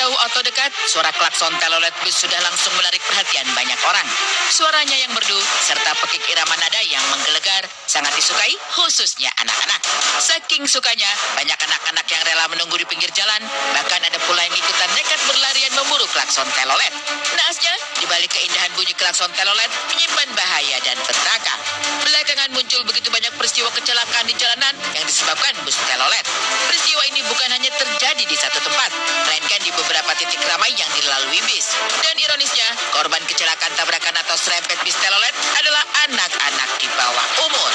jauh atau dekat, suara klakson telolet bus sudah langsung menarik perhatian banyak orang. Suaranya yang merdu, serta pekik irama nada yang menggelegar, sangat disukai khususnya anak-anak. Saking sukanya, banyak anak-anak yang rela menunggu di pinggir jalan, bahkan ada pula yang ikutan nekat berlarian memburu klakson telolet. Naasnya, di balik keindahan bunyi klakson telolet, menyimpan bahaya dan petaka. Belakangan muncul begitu banyak peristiwa kecelakaan di jalanan yang disebabkan bus telolet. Peristiwa ini bukan hanya terjadi di satu tempat, melainkan di beberapa titik ramai yang dilalui bis. Dan ironisnya, korban kecelakaan tabrakan atau serempet bis telolet adalah anak-anak di bawah umur.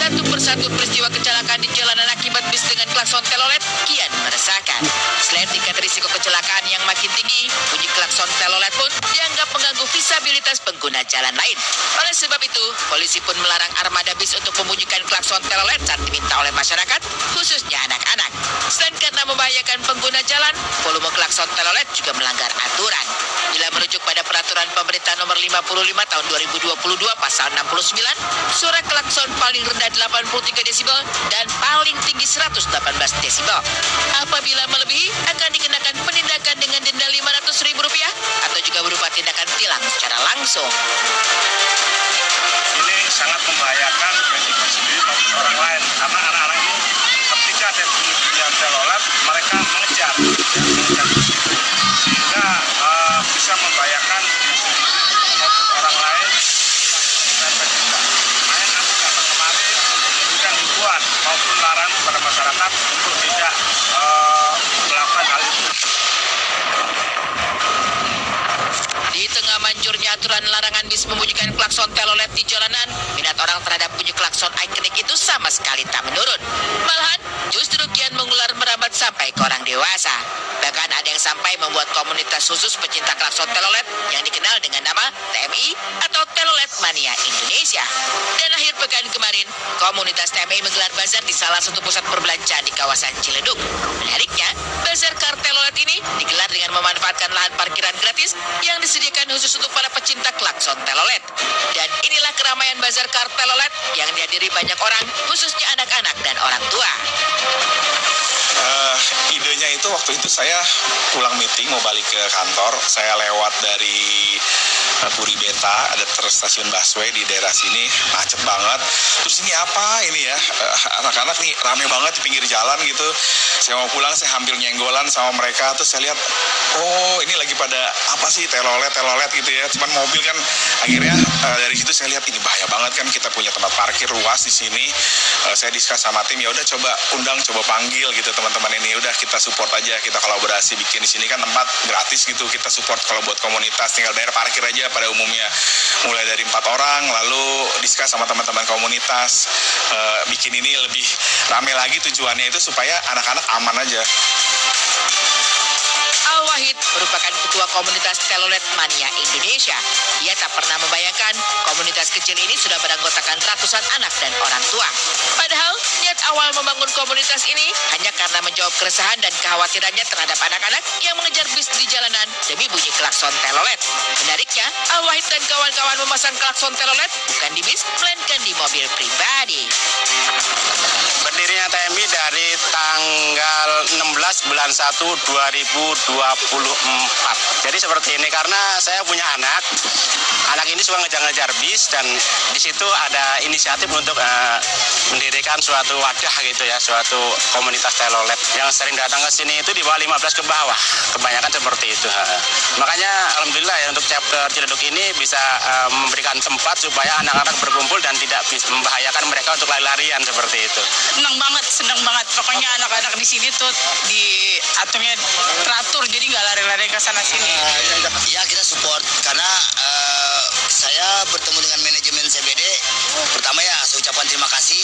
Satu persatu peristiwa kecelakaan di jalanan akibat bis dengan klakson telolet kian meresahkan. Selain tingkat risiko kecelakaan yang makin tinggi, bunyi klakson telolet pun dianggap mengganggu visabilitas pengguna jalan lain. Oleh sebab itu, polisi pun melarang armada bis untuk membunyikan klakson telolet saat diminta oleh masyarakat, khususnya anak-anak. Selain karena membahayakan pengguna jalan, volume klakson telolet juga melanggar aturan. Bila merujuk pada peraturan pemerintah nomor 55 tahun 2022 pasal 69, suara klakson paling rendah 83 desibel dan paling tinggi 118 desibel. Apabila melebihi, akan dikenakan penindakan dengan denda Rp500.000 atau juga berupa tindakan tilang secara langsung. Ini sangat membahayakan bagi diri sendiri maupun orang lain, karena anak-anak ini ketika ada bunyi-bunyian telolet, mereka mengejar sehingga bisa membahayakan diri sendiri maupun orang lain. Memberikan himbauan maupun larangan kepada masyarakat untuk tidak melakukan hal itu. Di tengah manjurnya aturan larangan bis membunyikan klakson telolet di jalanan, minat orang terhadap bunyi klakson ikonik itu sama sekali tak menurun. Malahan, justru kian mengular merambat sampai ke orang dewasa. Bahkan ada yang sampai membuat komunitas khusus pecinta klakson telolet yang dikenal dengan nama TMI atau Telolet Mania Indonesia. Dan akhir pekan kemarin, komunitas TMI menggelar bazar di salah satu pusat perbelanjaan di kawasan Ciledug. Menariknya, bazar kar telolet ini digelar dengan memanfaatkan lahan parkiran gratis yang disediakan khusus untuk para pecinta klakson telolet. Dan inilah keramaian bazar kar telolet yang dihadiri banyak orang, khususnya anak-anak dan orang tua. Idenya itu waktu itu saya pulang meeting mau balik ke kantor, saya lewat dari Puri Beta, ada stasiun busway di daerah sini, macet banget. Terus ini apa ini ya, anak-anak nih rame banget di pinggir jalan gitu. Saya mau pulang, saya hampir nyenggolan sama mereka. Terus saya lihat, oh ini lagi pada apa sih, telolet gitu ya. Cuman mobil kan, akhirnya dari situ saya lihat ini bahaya banget kan, kita punya tempat parkir luas di sini. Saya diskus sama tim, ya udah coba undang, coba panggil gitu teman-teman ini. Udah kita support aja, kita kolaborasi bikin di sini kan tempat gratis gitu. Kita support kalau buat komunitas, tinggal bayar parkir aja pada umumnya. Mulai dari 4 orang, lalu diskus sama teman-teman komunitas, bikin ini lebih rame lagi. Tujuannya itu supaya anak-anak aman aja. Al-Wahid merupakan ketua komunitas Telolet Mania Indonesia. Ia tak pernah membayangkan komunitas kecil ini sudah beranggotakan ratusan anak dan orang tua. Padahal, niat awal membangun komunitas ini hanya karena menjawab keresahan dan kekhawatirannya terhadap anak-anak yang mengejar bis di jalanan demi bunyi klakson telolet. Menariknya, Al-Wahid dan kawan-kawan memasang klakson telolet bukan di bis, melainkan di mobil pribadi. Berdirinya TMI dari tanggal 16 bulan 1 2024. Jadi seperti ini, karena saya punya anak ini suka ngejar-ngejar bis, dan di situ ada inisiatif untuk mendirikan suatu wadah gitu ya, suatu komunitas telolet yang sering datang ke sini itu di bawah 15 ke bawah, kebanyakan seperti itu. Makanya alhamdulillah ya, untuk chapter Ciledug ini bisa memberikan tempat supaya anak-anak berkumpul dan tidak membahayakan mereka untuk lari-larian seperti itu. Senang banget. Pokoknya anak-anak di sini tuh diaturnya teratur, jadi nggak lari-lari ke sana sini. Ya, kita support karena saya bertemu dengan manajemen CBD. Pertama ya, saya ucapkan terima kasih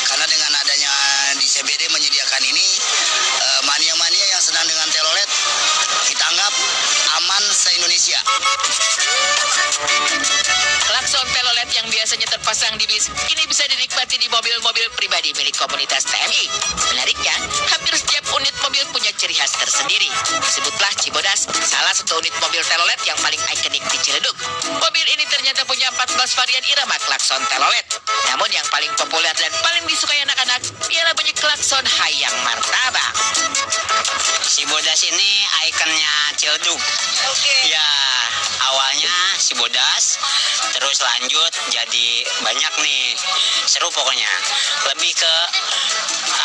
karena dengan adanya di CBD menyediakan ini, mania-mania yang senang dengan telolet kita anggap aman se-Indonesia. Klakson telolet telolet yang biasanya terpasang di bis, kini bisa dinikmati di mobil-mobil pribadi milik komunitas TMI. Menariknya, hampir setiap unit mobil punya ciri khas tersendiri. Disebutlah Cibodas, salah satu unit mobil telolet yang paling ikonik di Ciledug. Mobil ini ternyata punya 14 varian irama klakson telolet. Namun yang paling populer dan paling disukai anak-anak ialah bunyi klakson Hayang Martabak. Cibodas ini ikonnya Ciledug. Ya, awalnya Cibodas, terus lanjut jadi banyak nih. Seru pokoknya. Lebih ke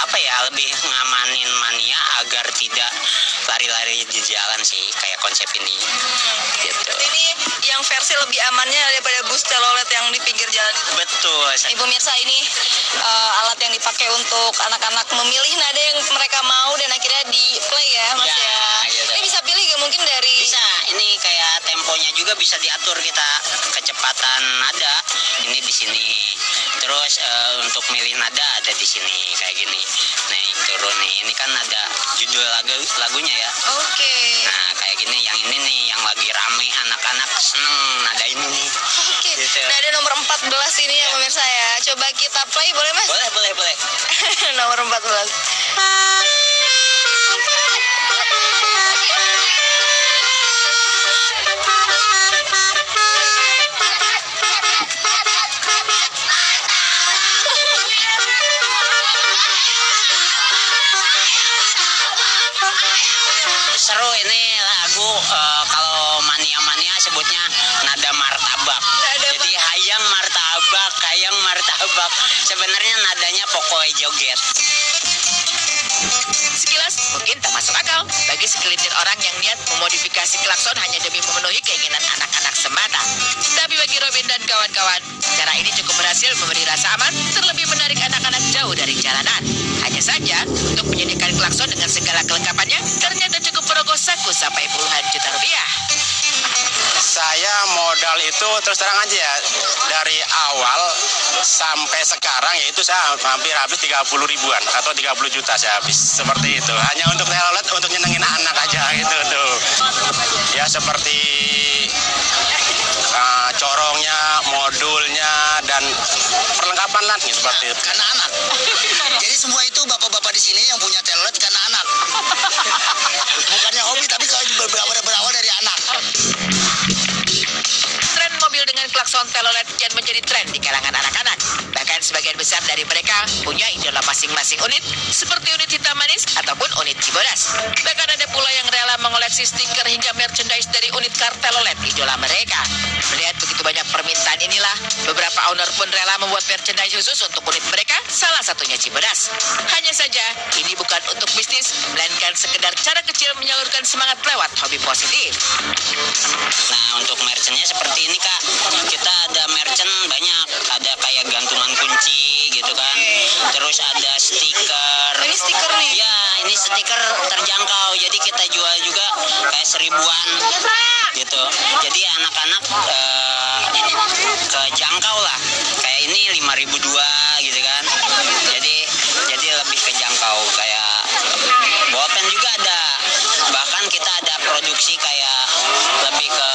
apa ya? Lebih ngamanin mania agar tidak lari-lari di jalan sih, kayak konsep ini. Gitu. Ini yang versi lebih amannya daripada bus telolet yang di pinggir jalan itu. Betul. Ibu pemirsa, ini alat yang dipakai untuk anak-anak memilih nada yang mereka mau dan akhirnya di play ya, Mas Ya, ya. gitu. Ini bisa pilih gak mungkin dari Bisa, ini kayak temponya juga bisa diatur kita, kecepatan nada ini di sini. Terus untuk milih nada ada di sini kayak gini. Naik turun nih. Ini kan ada judul lagunya ya. Oke. Nah, kayak gini yang ini nih yang lagi rame anak-anak seneng nada ini nih. Oke. Gitu. Nada nomor 14 ini ya pemirsa ya. Coba kita play boleh, Mas? Boleh. Nomor 14. Seru ini lagu, kalau mania-mania sebutnya nada martabak. Jadi hayang martabak. Sebenarnya nadanya pokoknya joget. Sekilas mungkin tak masuk akal bagi segelintir orang yang niat memodifikasi klakson hanya demi memenuhi keinginan anak-anak semata. Tapi bagi Robin dan kawan-kawan, cara ini cukup berhasil memberi rasa aman, terlebih menarik anak-anak jauh dari jalanan. Hanya saja, untuk menyediakan klakson dengan segala kelengkapannya, ternyata cukup merogoh saku sampai puluhan juta rupiah. Saya modal itu terus terang aja ya, dari awal sampai sekarang yaitu saya hampir habis 30 ribuan atau 30 juta saya habis seperti itu. Hanya untuk telolet, untuk nyenengin anak aja gitu tuh. Ya seperti corongnya, modulnya dan perlengkapan lah seperti itu. Karena anak. Jadi semua itu bapak-bapak di sini yang punya telolet karena anak. Bukannya hobi, tapi kalau berawal dari anak. Tren mobil dengan klakson telolet kian menjadi tren di kalangan anak-anak. Bahkan sebagian besar dari mereka punya idola masing-masing unit, seperti unit hitam manis ataupun unit Cibodas. Bahkan ada pula yang rela mengoleksi stiker hingga merchandise dari unit car telolet idola mereka. Melihat begitu banyak permintaan inilah, beberapa owner pun rela membuat merchandise khusus untuk unit mereka, salah satunya Cibodas. Hanya saja, ini bukan untuk bisnis, melainkan sekedar cara kecil menyalurkan semangat lewat hobi positif. Nah, untuk merchantnya seperti ini Kak, kita ada merchant banyak, ada kayak gantungan kunci gitu kan, terus ada stiker. Ini stiker nih? Ya, ini stiker terjangkau, jadi kita jual juga kayak 1000-an gitu. Jadi anak-anak kejangkau lah, kayak ini 5.002 gitu kan. Jadi lebih kejangkau, kayak bolpen juga ada. Bahkan kita ada produksi kayak lebih ke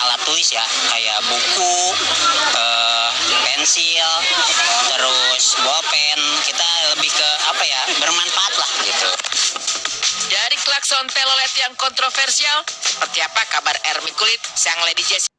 alat tulis ya, kayak buku, pensil, terus bolpen. Kita lebih ke apa ya, bermanfaat lah gitu. Dari klakson telolet yang kontroversial, seperti apa kabar Ermi Kulit, sang Lady Jessie?